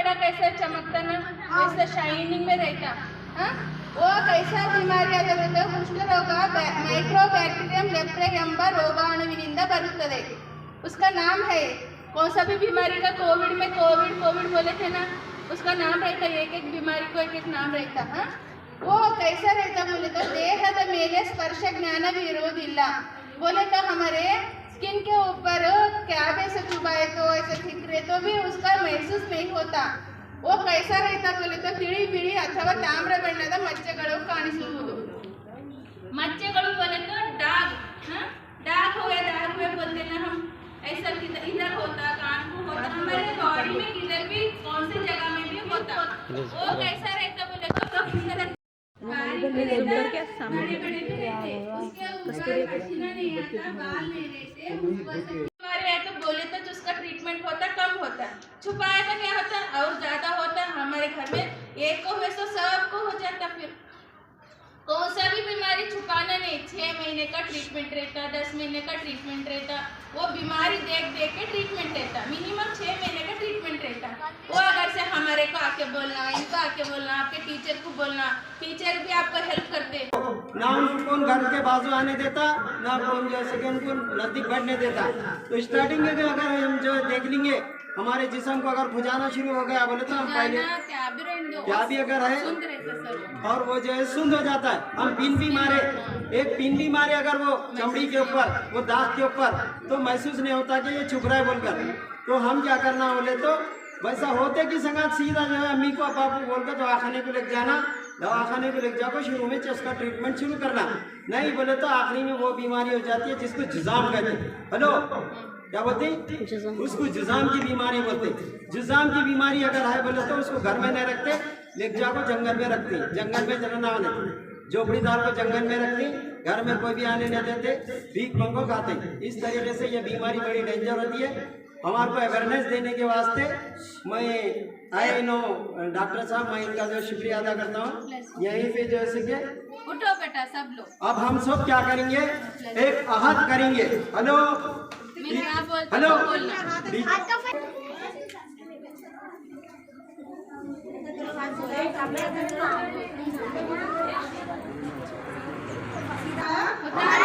कपड़ा कैसे चमकता ना वैसे शाइनिंग में रहता। हाँ, वो कैसा बीमारी आಗುತ್ತೆ ಕುಷ್ಠ ರೋಗ ಮೈಕ್ರೋಬ್ಯಾಕ್ಟೀರಿಯಂ ಲೆಪ್ರೆ ಎಂಬ ರೋಗಾಣುವಿನಿಂದ ಬರುತ್ತದೆ। उसका नाम है, कौन सा भी बीमारी का कोविड में कोविड बोले थे ना, उसका नाम रहता, एक एक बीमारी को एक एक नाम रहता। हाँ, वो कैसा रहता बोले तो ದೇಹದ ಮೇಲೆ ಸ್ಪರ್ಶ ಜ್ಞಾನ ಇರುವುದಿಲ್ಲ। बोले तो हमारे स्किन के ऊपर कैबे से चुभाए तो ऐसे ठिकरे तो भी उसका महसूस नहीं होता। वो कैसा रहता बोले तो ತಿಳಿ ಬಿಳಿ ಅಥವಾ ತಾಮ್ರ ಬಣ್ಣದ ಮಚ್ಚೆಗಳು ಕಾಣಿಸುವುದು। मच्छेಗಳು बोले तो दाग। हाँ, दाग हुए बोलते ना हम, ऐसा इधर होता, कान को होता, हमारे बॉडी में किधर भी कौन सी जगह में भी होता। वो कैसा रहता बोले तो बोले तो जिसका ट्रीटमेंट होता कम होता, छुपाया तो क्या होता और ज्यादा होता। हमारे घर में एक को हुए तो सबको हो जाता। फिर कौन सा भी बीमारी छुपाना नहीं, 6 महीने का ट्रीटमेंट रहता, 10 महीने का ट्रीटमेंट रहता। वो बीमारी देख के ट्रीटमेंट रहता, मिनिमम 6 महीने का ट्रीटमेंट रहता। वो अगर से हमारे को आके बोलना, इनको आके बोलना, आपके टीचर को बोलना, टीचर भी आपको हेल्प करते। ना उनको घर के बाजू आने देता, ना कौन जैसे कि उनको नजदीक बैठने देता। तो स्टार्टिंग में अगर हम जो देख लेंगे हमारे जिस्म को अगर खुजाना शुरू हो गया बोले तो हम पहले क्या भी अगर है और वो जो है सुंद हो जाता है। हम पिन भी मारे, एक पिन भी मारे अगर वो चमड़ी के ऊपर, वो दांत के ऊपर, तो महसूस नहीं होता कि ये चुभ रहा है बोलकर। तो हम क्या करना बोले तो वैसा होते कि संगात सीधा जो है अम्मी को पापा बोलकर दवाखाने को लेके जाना, दवाखाने को लेके जाकर शुरू में उसका ट्रीटमेंट शुरू करना। नहीं बोले तो आखिरी में वो बीमारी हो जाती है जिसको जुजाम कहते हैं। हेलो, क्या बोलते हैं? उसको जुजाम की बीमारी बोलते हैं। जुजाम की बीमारी अगर है बोले तो उसको घर में नहीं रखते, लेके जाकर जंगल में रखते, जंगल में चलना होने, झोपड़ीदार को जंगल में रखते, घर में कोई भी आने नहीं देते, भीख मंगो खाते। इस तरीके से ये बीमारी बड़ी डेंजर होती है। हमारे को अवेयरनेस देने के वास्ते मैं आई नो डॉक्टर साहब, मैं इनका जो शुक्रिया अदा करता हूँ। यहीं पे जो है कि उठो बेटा सब लोग, अब हम सब क्या करेंगे, एक अहद करेंगे। हेलो हेलो, होता है